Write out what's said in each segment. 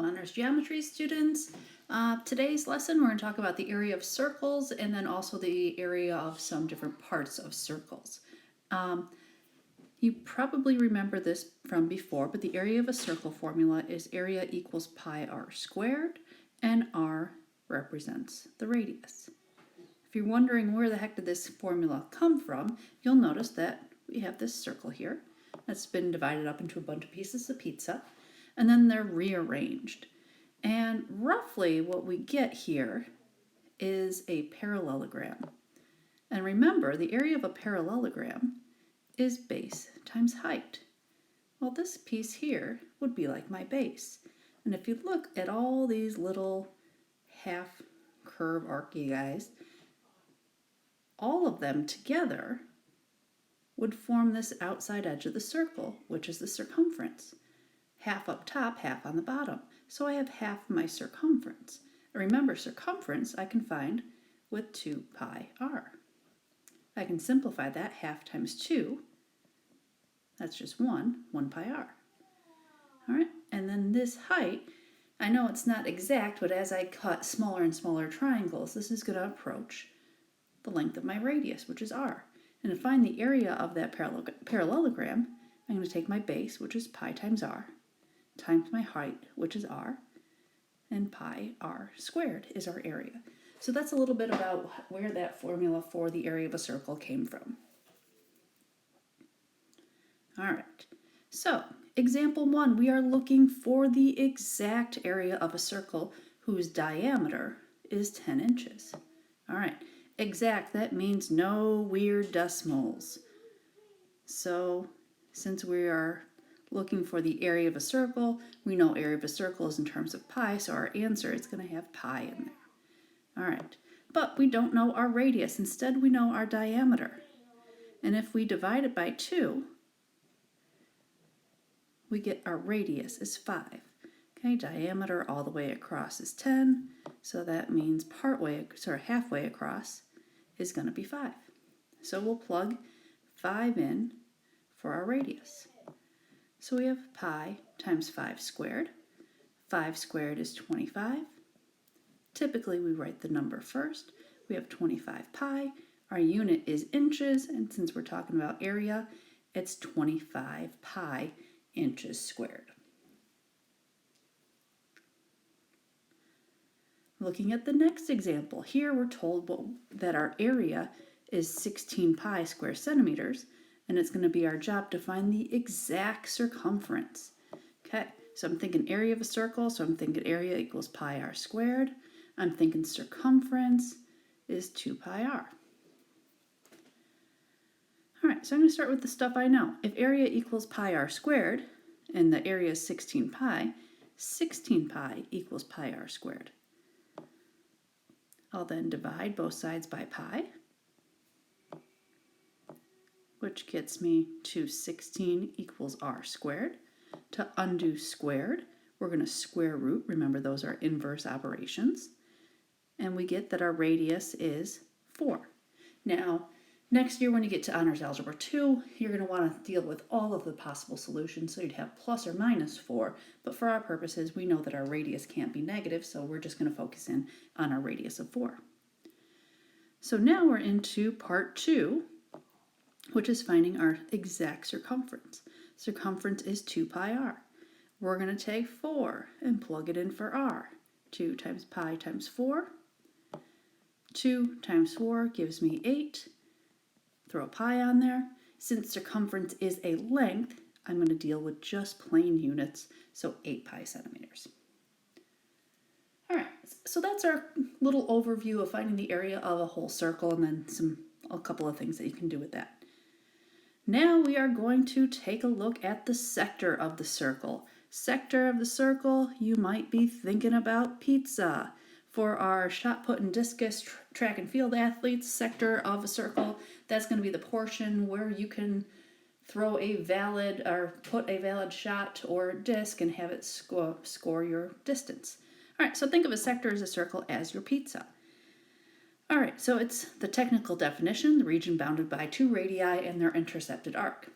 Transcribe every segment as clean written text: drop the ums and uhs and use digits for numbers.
Honors Geometry students. Today's lesson we're going to talk about the area of circles and then also the area of some different parts of circles. You probably remember this from before, but the area of a circle formula is area equals pi r squared, and r represents the radius. If you're wondering where the heck did this formula come from, you'll notice that we have this circle here that's been divided up into a bunch of pieces of pizza, and then they're rearranged. And roughly what we get here is a parallelogram. And remember, the area of a parallelogram is base times height. Well, this piece here would be like my base. And if you look at all these little half curve archy guys, all of them together would form this outside edge of the circle, which is the circumference. Half up top, half on the bottom. So I have half my circumference. Remember, circumference I can find with 2 pi r. I can simplify that. Half times 2, that's just 1 pi r. All right, and then this height, I know it's not exact, but as I cut smaller and smaller triangles, this is going to approach the length of my radius, which is r. And to find the area of that parallelogram, I'm going to take my base, which is pi times r, times my height, which is r, and pi r squared is our area. So that's a little bit about where that formula for the area of a circle came from. All right, so example 1, we are looking for the exact area of a circle whose diameter is 10 inches. All right, exact, that means no weird decimals. So since we are looking for the area of a circle, we know area of a circle is in terms of pi, so our answer is going to have pi in there. All right, but we don't know our radius. Instead, we know our diameter. And if we divide it by 2, we get our radius is 5. Okay, diameter all the way across is 10, so that means halfway across is going to be 5. So we'll plug 5 in for our radius. So we have pi times 5 squared. 5 squared is 25. Typically we write the number first. We have 25 pi. Our unit is inches, and since we're talking about area, it's 25 pi inches squared. Looking at the next example, here we're told that our area is 16 pi square centimeters, and it's going to be our job to find the exact circumference. Okay, so I'm thinking area of a circle, so I'm thinking area equals pi r squared. I'm thinking circumference is 2 pi r. All right, so I'm going to start with the stuff I know. If area equals pi r squared, and the area is 16 pi equals pi r squared. I'll then divide both sides by pi, which gets me to 16 equals r squared. To undo squared, we're going to square root. Remember, those are inverse operations. And we get that our radius is 4. Now, next year when you get to Honors Algebra 2, you're going to want to deal with all of the possible solutions, so you'd have plus or minus 4. But for our purposes, we know that our radius can't be negative, so we're just going to focus in on our radius of 4. So now we're into part 2, which is finding our exact circumference. Circumference is 2 pi r. We're going to take 4 and plug it in for r. 2 times pi times 4. 2 times 4 gives me 8. Throw a pi on there. Since circumference is a length, I'm going to deal with just plain units, so 8 pi centimeters. All right, so that's our little overview of finding the area of a whole circle, and then a couple of things that you can do with that. Now we are going to take a look at the sector of the circle. Sector of the circle, you might be thinking about pizza. For our shot put and discus track and field athletes, sector of a circle, that's going to be the portion where you can throw a valid or put a valid shot or disc and have it score your distance. All right, so think of a sector as a circle as your pizza. All right, so it's the technical definition, the region bounded by 2 radii and their intercepted arc.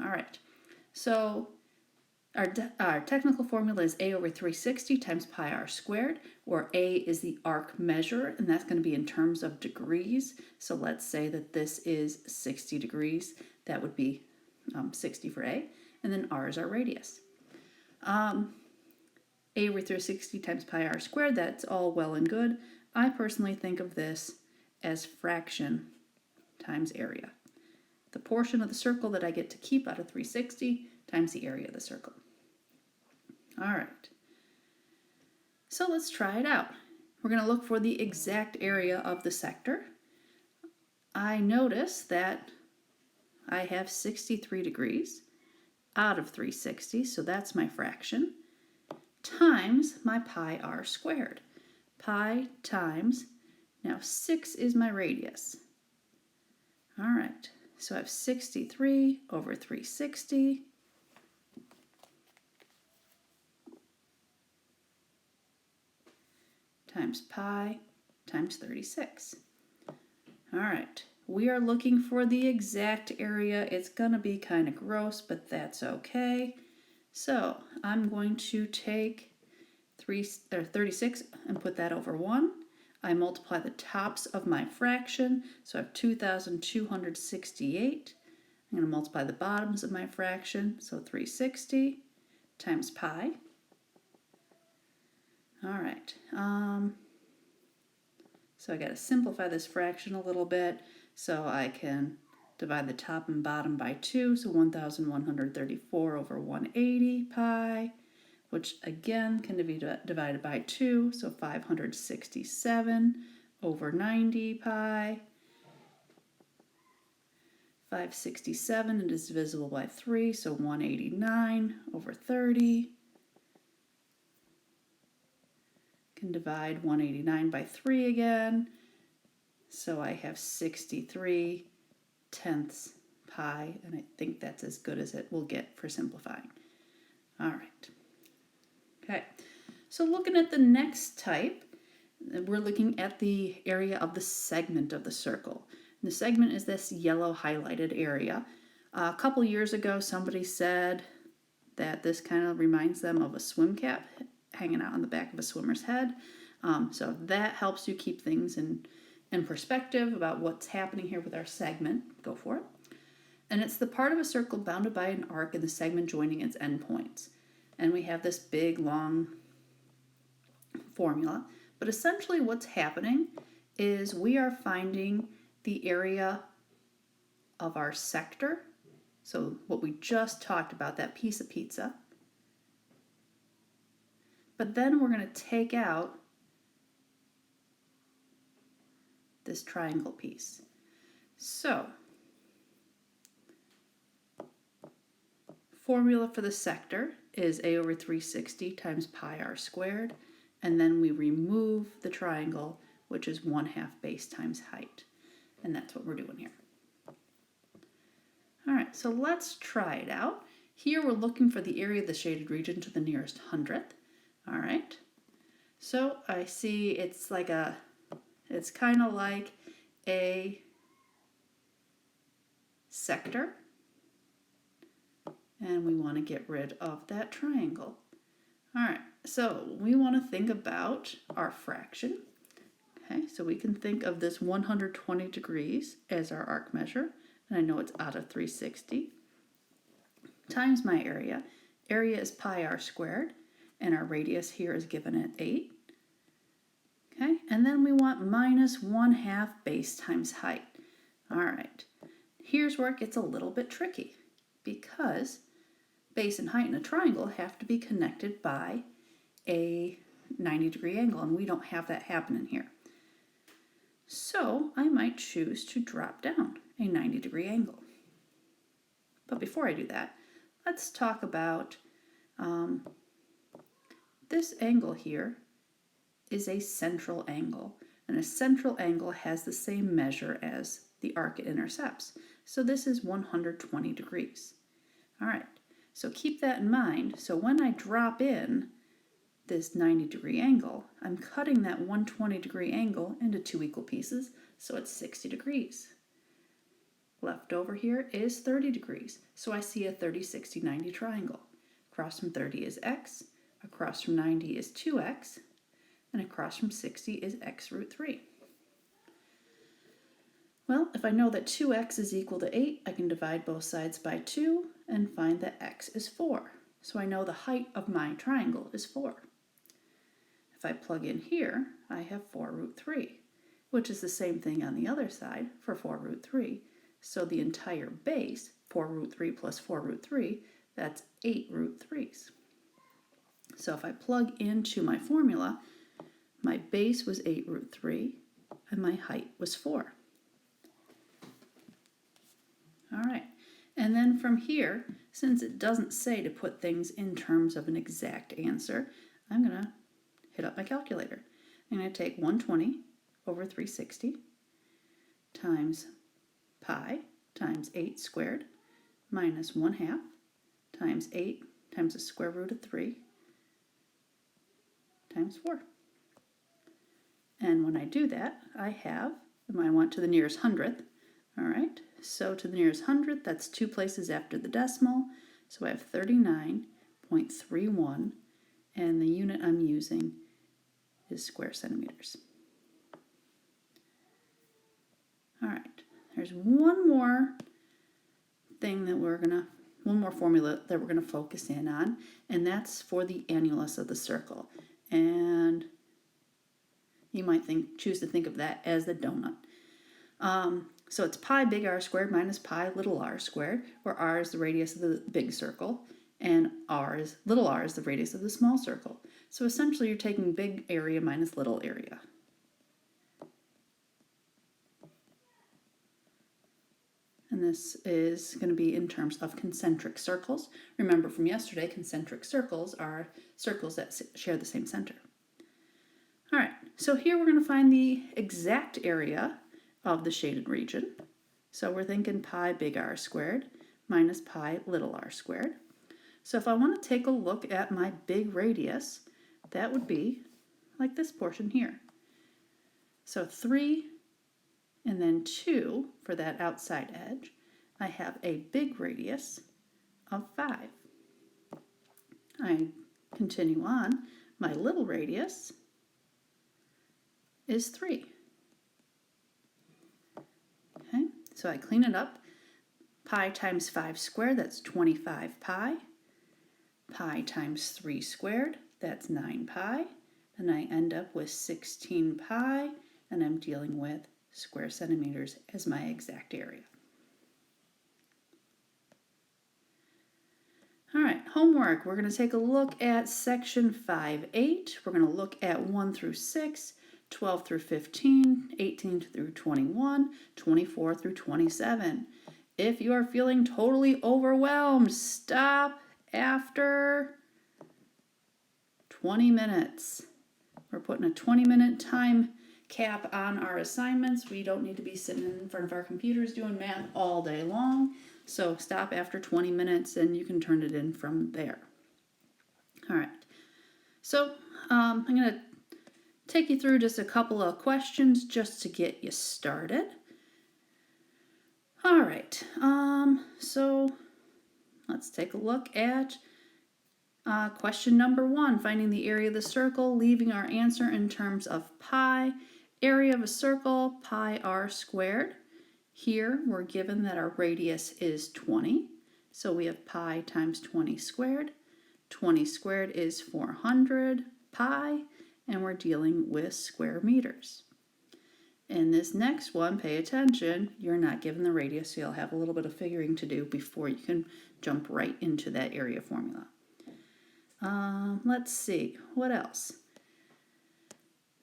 All right, so Our technical formula is a over 360 times pi r squared, where a is the arc measure, and that's going to be in terms of degrees. So let's say that this is 60 degrees. That would be 60 for a, and then r is our radius. A over 360 times pi r squared, that's all well and good. I personally think of this as fraction times area. The portion of the circle that I get to keep out of 360 times the area of the circle. All right, so let's try it out. We're going to look for the exact area of the sector. I notice that I have 63 degrees out of 360, so that's my fraction, times my pi r squared. Pi times, now 6 is my radius. All right, so I have 63 over 360 times pi times 36. All right, we are looking for the exact area. It's gonna be kind of gross, but that's okay. So I'm going to take 36 and put that over 1. I multiply the tops of my fraction, so I have 2,268. I'm going to multiply the bottoms of my fraction, so 360 times pi. All right, so I got to simplify this fraction a little bit, so I can divide the top and bottom by 2, so 1,134 over 180 pi, which again can be divided by 2, so 567 over 90 pi. 567, it is divisible by 3, so 189 over 30. Can divide 189 by 3 again, so I have 63 tenths pi, and I think that's as good as it will get for simplifying. All right. Okay, so looking at the next type, we're looking at the area of the segment of the circle. And the segment is this yellow highlighted area. A couple years ago, somebody said that this kind of reminds them of a swim cap hanging out on the back of a swimmer's head. So that helps you keep things in perspective about what's happening here with our segment. Go for it. And it's the part of a circle bounded by an arc and the segment joining its endpoints. And we have this big, long formula. But essentially what's happening is we are finding the area of our sector. So what we just talked about, that piece of pizza. But then we're going to take out this triangle piece. So, formula for the sector is a over 360 times pi r squared, and then we remove the triangle, which is 1/2 base times height. And that's what we're doing here. All right, so let's try it out. Here we're looking for the area of the shaded region to the nearest hundredth. All right, so I see it's kind of like a sector, and we want to get rid of that triangle. All right, so we want to think about our fraction. Okay, so we can think of this 120 degrees as our arc measure, and I know it's out of 360, times my area. Area is pi r squared, and our radius here is given at 8. Okay, and then we want minus 1/2 base times height. All right, here's where it gets a little bit tricky, because base and height in a triangle have to be connected by a 90-degree angle, and we don't have that happening here. So I might choose to drop down a 90-degree angle. But before I do that, let's talk about this angle here is a central angle, and a central angle has the same measure as the arc it intercepts. So this is 120 degrees. All right, so keep that in mind. So when I drop in this 90-degree angle, I'm cutting that 120-degree angle into 2 equal pieces, so it's 60 degrees. Left over here is 30 degrees, so I see a 30, 60, 90 triangle. across from 30 is x, across from 90 is 2x, and across from 60 is x root 3. Well, if I know that 2x is equal to 8, I can divide both sides by 2 and find that x is 4. So I know the height of my triangle is 4. If I plug in here, I have 4 root 3, which is the same thing on the other side for 4 root 3. So the entire base, 4 root 3 plus 4 root 3, that's 8 root 3s. So if I plug into my formula, my base was 8 root 3 and my height was 4. All right, and then from here, since it doesn't say to put things in terms of an exact answer, I'm going to hit up my calculator. I'm going to take 120 over 360 times pi times 8 squared minus 1/2 times 8 times the square root of 3 times 4. And when I do that, I have, and I want to the nearest hundredth, all right, so to the nearest hundredth, that's 2 places after the decimal, so I have 39.31, and the unit I'm using is square centimeters. All right, there's one more thing that one more formula that we're gonna focus in on, and that's for the annulus of the circle. And you might choose to think of that as the donut. So it's pi big R squared minus pi little r squared, where r is the radius of the big circle, and little r is the radius of the small circle. So essentially you're taking big area minus little area. And this is going to be in terms of concentric circles. Remember from yesterday, concentric circles are circles that share the same center. All right, so here we're going to find the exact area of the shaded region. So we're thinking pi big R squared minus pi little r squared. So if I want to take a look at my big radius, that would be like this portion here. So 3 and then 2 for that outside edge. I have a big radius of 5. I continue on. My little radius is 3. Okay, so I clean it up. Pi times 5 squared, that's 25 pi. Pi times 3 squared, that's 9 pi. And I end up with 16 pi, and I'm dealing with square centimeters as my exact area. All right, homework. We're going to take a look at section 5-8. We're going to look at 1 through 6, 12 through 15, 18 through 21, 24 through 27. If you are feeling totally overwhelmed, stop after 20 minutes. We're putting a 20-minute time cap on our assignments. We don't need to be sitting in front of our computers doing math all day long. So stop after 20 minutes and you can turn it in from there. All right. So I'm going to take you through just a couple of questions just to get you started. All right. So let's take a look at question number 1, finding the area of the circle, leaving our answer in terms of pi. Area of a circle, pi r squared. Here we're given that our radius is 20, so we have pi times 20 squared. 20 squared is 400 pi, and we're dealing with square meters. In this next one, pay attention, you're not given the radius, so you'll have a little bit of figuring to do before you can jump right into that area formula. Let's see, what else?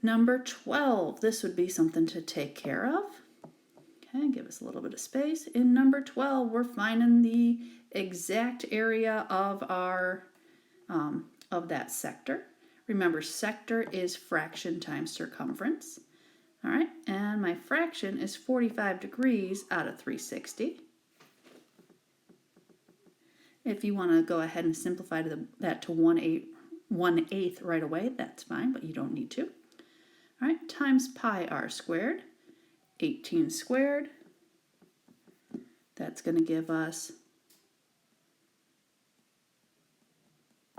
Number 12, this would be something to take care of. Okay, give us a little bit of space. In number 12, we're finding the exact area of our of that sector. Remember, sector is fraction times circumference. All right, and my fraction is 45 degrees out of 360. If you want to go ahead and simplify that to 1/8 right away, that's fine, but you don't need to. All right, times pi r squared, 18 squared. That's going to give us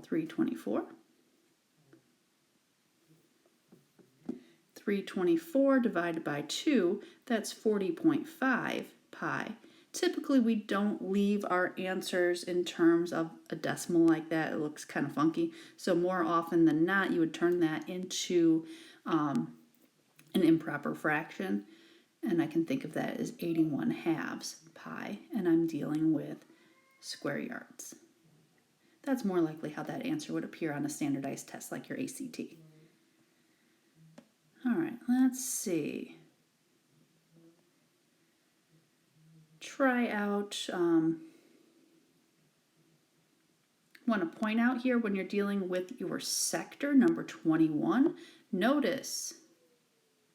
324. 324 divided by 2, that's 40.5 pi. Typically, we don't leave our answers in terms of a decimal like that. It looks kind of funky. So more often than not, you would turn that into an improper fraction. And I can think of that as 81 halves pi. And I'm dealing with square yards. That's more likely how that answer would appear on a standardized test like your ACT. All right, let's see. Try out, want to point out here when you're dealing with your sector, number 21, notice,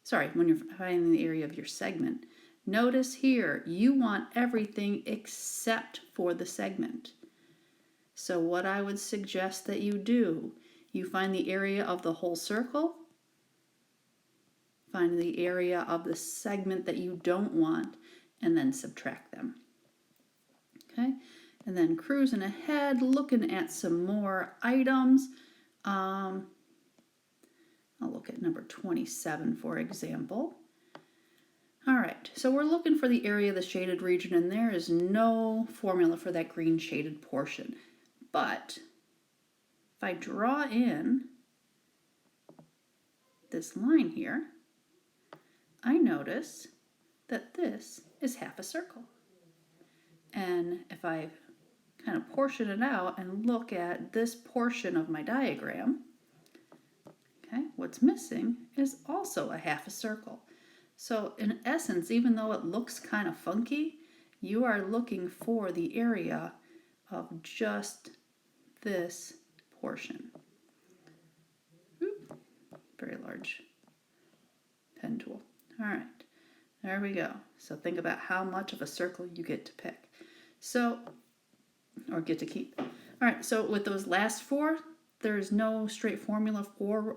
sorry, when you're finding the area of your segment, notice here, you want everything except for the segment. So what I would suggest that you do, you find the area of the whole circle, find the area of the segment that you don't want, and then subtract them. Okay, and then cruising ahead, looking at some more items. I'll look at number 27, for example. All right, so we're looking for the area of the shaded region, and there is no formula for that green shaded portion. But if I draw in this line here, I notice that this is half a circle. And if I kind of portion it out and look at this portion of my diagram, okay, what's missing is also a half a circle. So in essence, even though it looks kind of funky, you are looking for the area of just this portion. Oop, very large pen tool. All right, there we go. So think about how much of a circle you get to pick. So, or get to keep. All right, so with those last four, there's no straight formula for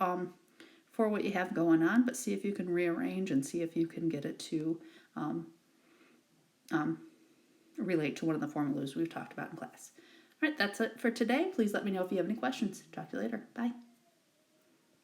what you have going on, but see if you can rearrange and see if you can get it to relate to one of the formulas we've talked about in class. All right, that's it for today. Please let me know if you have any questions. Talk to you later. Bye.